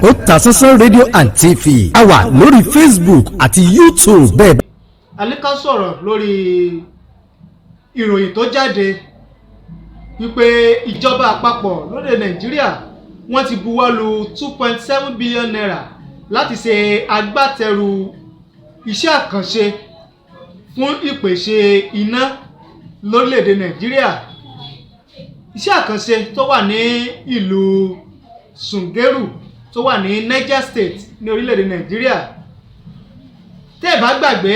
Otasansan rédíò and TV a wà lórí Facebook àti YouTube bẹ́ẹ̀. Alika sọ̀rọ̀ lórí ìròyìn tó jáde wípé ìjọba àpapọ̀ lórílẹ̀ Nàìjíríà wọ́n ti buwọ́lu 2.7 billion naira láti ṣe agbátẹrù iṣẹ́ àkànṣe fún ìpèsè iná lórílẹ̀ Nàìjíríà. Iṣẹ́ àkànṣe tó wà ní ìlú Shungeru tó wà ní Niger State ní orílẹ̀ Nàìjíríà. Tẹ́ ẹ bá gbàgbé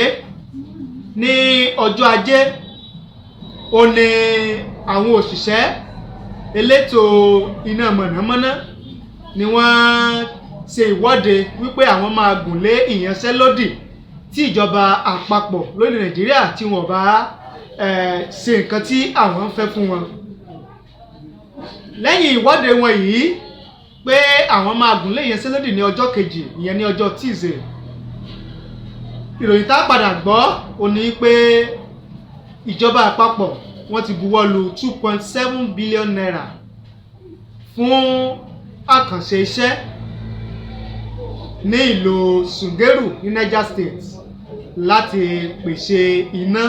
ní ọjọ́ ajé ó ní àwọn òṣìṣẹ́ elétò iná mọ̀nàmọ́ná ni wọ́n ṣe ìwọ́de wípé àwọn máa gùn lé ìyanṣẹ́lódì tí ìjọba àpapọ̀ lórílẹ̀ Nàìjíríà tí wọ́n bá ṣe nǹkan tí àwọn ń fẹ́ fún wọn. Lẹ́yìn ìwọ́de wọn yìí pé àwọn máa gùn lé ìyanṣẹ́lódì ní ọjọ́ kejì ìyẹn ní ọjọ́ Tuesday, ìròyìn tá a padà gbọ́ ó ní pé ìjọba àpapọ̀ wọ́n ti buwọ́lu 2.7 billion naira fún àkànṣe iṣẹ́ ní ìlú Shungeru ní Niger State láti pèsè iná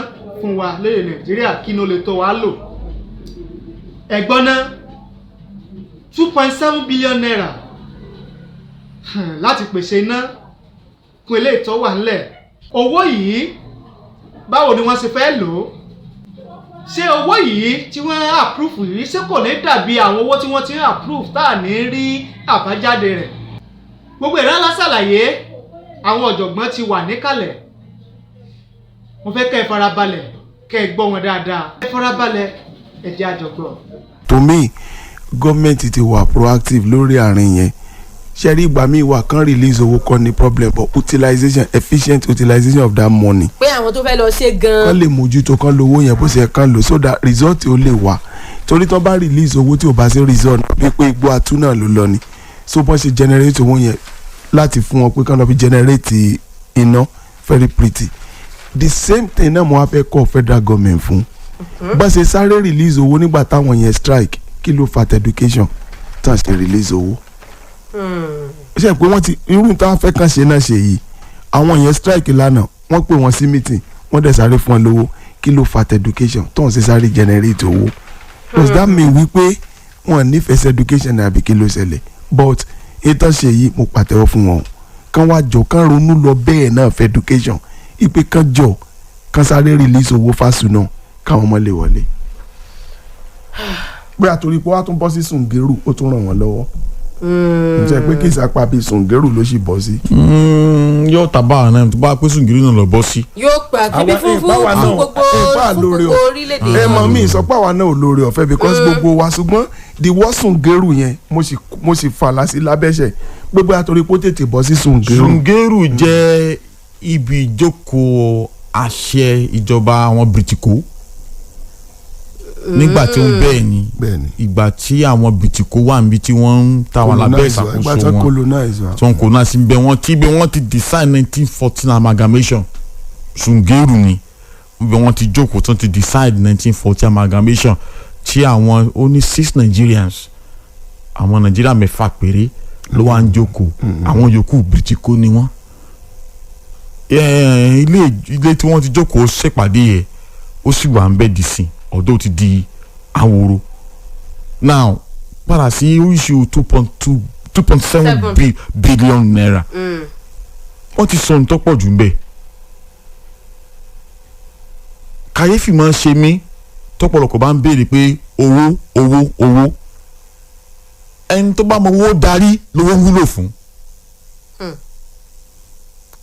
fún wa lórí Nàìjíríà kí ní ó lè tó wa lò. Ẹ̀gbọ́n náà 2.7 billion naira láti pèsè iná fún ilé ìtọ́ wà ńlẹ̀. Owó yìí báwo ni wọ́n ṣe fẹ́ lò ó? Ṣé owó yìí tí wọ́n approve yìí ṣé kò ní dàbí àwọn owó tí wọ́n ti ń approve tá à ní rí àbájáde rẹ̀? Gbogbo ìrànlá ṣàlàyé àwọn ọ̀jọ̀gbọ́n ti wà níkàlẹ̀. Mo fẹ́ kẹ́ ẹ farabalẹ̀ kẹ́ ẹ gbọ́ wọn dáadáa. Ẹ farabalẹ̀ ẹ jẹ́ àjọgbọ́. To me, gọ́ọ̀mẹ̀ntì ti wà proactive lórí àárín yẹn. Ṣé rí ìgbà míì wà kán release owó kọ́ ni problem but utilization, efficient utilization of that money. Pé àwọn tó fẹ́ lọ ṣe gan-an. Kán lè mójútó kán lówó yẹn bó ṣe kán lò so that result ó lè wà. Torí tán bá release owó tí ò bá ṣe result bí pé igbó atú náà ló lọ ni. So bọ́n ṣe generate owó yẹn láti fún wọn pé kán lọ fi generate iná very pretty. The same thing náà mo wá fẹ́ kọ́ federal government fún. Bọ́n ṣe sáré release owó nígbà táwọn yẹn strike kí ló fa education tán ṣe release owó. Ṣé pé wọ́n ti irú táwọn fẹ́ kàn ṣe náà ṣe yìí àwọn yẹn strike lánàá wọ́n pè wọ́n sí meeting wọ́n dẹ̀ sáré fún wọn lówó kí ló fa education tán ṣe sáré generate owó. Does that mean wípé wọn nífẹ̀ẹ́ education àbí kí ló ṣẹlẹ̀? But ètò ṣe yìí mo pàtẹ́wọ́ fún wọn kán wá jọ kán ronú lọ bẹ́ẹ̀ náà fẹ́ education ìpè kán jọ kán sáré release owó fásùn náà káwọn ọmọ lè wọlé. Pé àtòrí pé wọ́n á tún bọ́ sí Shungeru ó tún ràn wọ́n lọ́wọ́. Ǹjẹ́ pé kí ìsapá bíi Shungeru ló sì bọ́ sí. Yóò tàbá náà tó bá pé Shungeru náà lọ bọ́ sí. Yóò pa kíbi fún gbogbo orílẹ̀-èdè. Ẹ mọ̀ mí sọ pé àwa náà ò lóore ọ̀fẹ́ because gbogbo wa ṣùgbọ́n the word Shungeru yẹn mo sì fàlà sí lábẹ́sẹ̀ gbogbo àtòrí pé ó tètè bọ́ sí Shungeru. Shungeru jẹ́ ibi ìjókòó àṣẹ ìjọba àwọn Bìrìtìkó nígbà tí wọ́n bẹ́ẹ̀ ni ìgbà tí àwọn Bìrìtìkó wà níbi tí wọ́n ń ta wà lábẹ́ ìṣàkóso wọn tí wọ́n colonize bẹ́ẹ̀ wọ́n ti design 1914 amalgamation Shungeru ni bẹ́ẹ̀ wọ́n ti jókòó tí wọ́n ti decide 1940 amalgamation tí àwọn ó ní 6 Nigerians àwọn Nàìjíríà 6 péré ló wà ń jókòó àwọn yòókù Bìrìtìkó ni wọ́n. Ilé tí wọ́n ti jókòó ṣèpàdé yẹ ó sì wà ń bẹ́ẹ̀ dì sí ọ̀dọ́ ti di àwòrò. Now padà sí issue 2.7 billion naira wọ́n ti sọ ní tó pọ̀ jù ń bẹ̀. Kàyéfì máa ń ṣe mí tọ́pọ̀lọpọ̀ bá ń béèrè pé owó ẹni tó bá mọ owó darí lówó wúlò fún.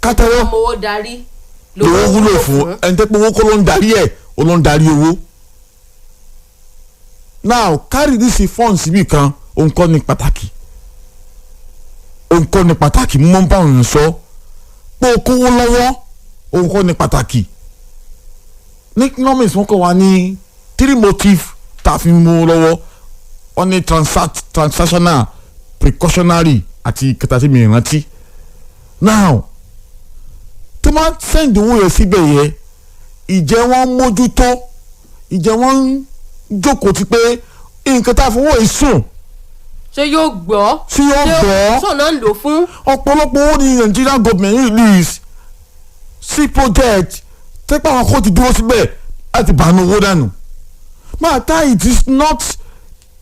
Kátàwọ́ owó darí lówó wúlò fún ẹni tó pé owó kọ́ ló ń darí ẹ̀ ó ló ń darí owó. Now carry this fund síbì kan òun kọ́ ni pàtàkì mo máa ń bá òun sọ pé o kówó lọ́wọ́ òun kọ́ ni pàtàkì. Ní economics wọ́n kọ́ wa ní 3 motive tá a fi mú lọ́wọ́ wọ́n ní transactional precautionary àti kẹtàtí mi ìrántí. Now tó máa send owó yẹn síbẹ̀ yẹ ìjẹ́ wọ́n mójútó ìjẹ́ wọ́n jókòó ti pé nǹkan tá a fowó yìí sùn ṣé yóò gbọ́ sọ̀nà ń lò fún. ọ̀pọ̀lọpọ̀ owó ní Nigerian government release sí project tẹ́pẹ́ àwọn kò ti dúró síbẹ̀ láti bàánú owó dànù. máa tá it is not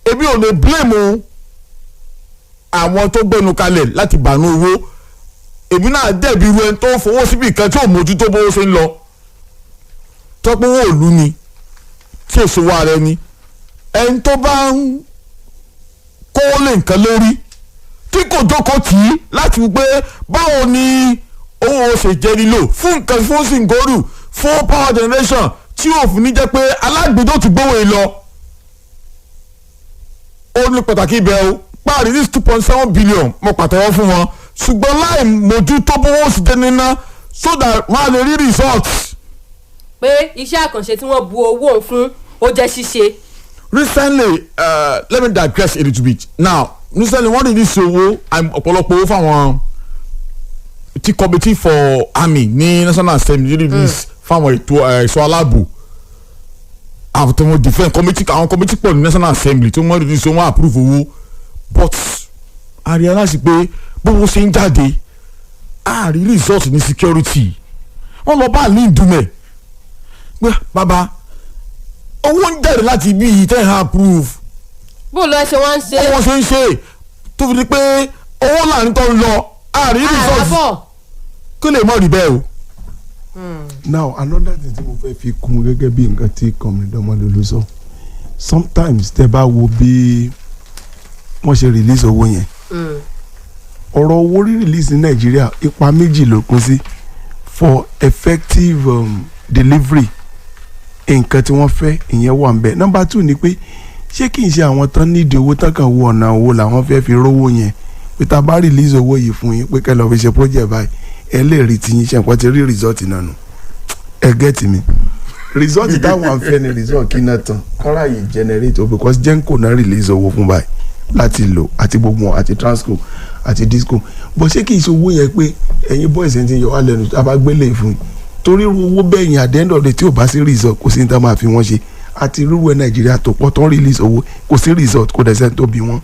ebi ò lè blame o àwọn tó gbẹnu kalẹ̀ láti bàánú owó èmi náà dẹ̀bi irú ẹni tó fowó síbi kan tí ò mójútó bówó ṣe ń lọ tọ́pọ̀ owó òlu ni tí èso wa rẹ ni ẹni tó bá ń kówó lé nǹkan lórí tí kò jókòó tì í láti wí pé báwo ni owó ṣe jẹ́ nílò fún nǹkan fún Shungeru fún power generation tí òfin ní jẹ́ pé alágbèdó ti gbówó yìí lọ ó ní pàtàkì ibẹ̀ o páàrí this 2.7 billion mo pàtẹ́wọ́ fún wọn ṣùgbọ́n láì mójútó bówó sì jẹ́ níná so that wọ́n á lè rí results. pé iṣẹ́ àkànṣe tí wọ́n bu owó fún ó jẹ́ ṣíṣe. Recently let me digress a little bit now recently wọ́n rí this owó ọ̀pọ̀lọpọ̀ owó fáwọn ti committee for army ní national assembly release fáwọn ètò ẹ̀ṣọ́ aláàbò àwọn defence committee àwọn committee pọ̀ ní national assembly tí wọ́n release wọ́n approve owó but I realize pé bówó ṣe ń jáde a rí result ní security wọ́n lọ bá ní ìdúmẹ̀ pé bàbá owó ń jáde láti ibi yìí tẹ́ ẹ̀ approve. bó lọ ṣe wọ́n ń ṣe. owó ṣe ń ṣe tó fi di pé owó láàrin tó ń lọ a rí result kí lè mọ̀ rí bẹ́ẹ̀ o. now another thing tí mo fẹ́ fi kún gẹ́gẹ́ bí nǹkan tí kọ́mìnrin Ọmọlúlú sọ sometimes tẹ́ bá wo bí wọ́n ṣe release owó yẹn ọ̀rọ̀ owó rí release ní Nàìjíríà ipa méjì ló kún sí for effective delivery nǹkan tí wọ́n fẹ́ ìyẹn wà ń bẹ̀. number 2 ni pé ṣé kì í ṣe àwọn tán nídìí owó tán kàn wo ọ̀nà owó làwọn fẹ́ fi rówó yẹn pé tá a bá release owó yìí fún yín pé kẹ́ lọ́ọ́ fi ṣe project báyìí ẹ lè rí tiyín ṣe nǹkan ti rí result náà nù ẹ get mi result táwọn afẹ́ ni result kí náà tán kára yìí generate o because Genco náà release owó fún báyìí láti lò àti gbogbo wọn àti Transco àti Disco bó ṣé kì í ṣe owó yẹn pé ẹ̀yin boys ẹ̀ ti yọ wá lẹ́nu tá a bá gbélé fún torí owó bẹ́yìn àdéhùn tí ò bá sí result kò sí ní tá a máa fi wọ́n ṣe àti rúru ẹ̀ Nàìjíríà tó pọ̀ tó ń release owó kò sí result kò dẹ̀ sẹ́ni tó bí wọ́n.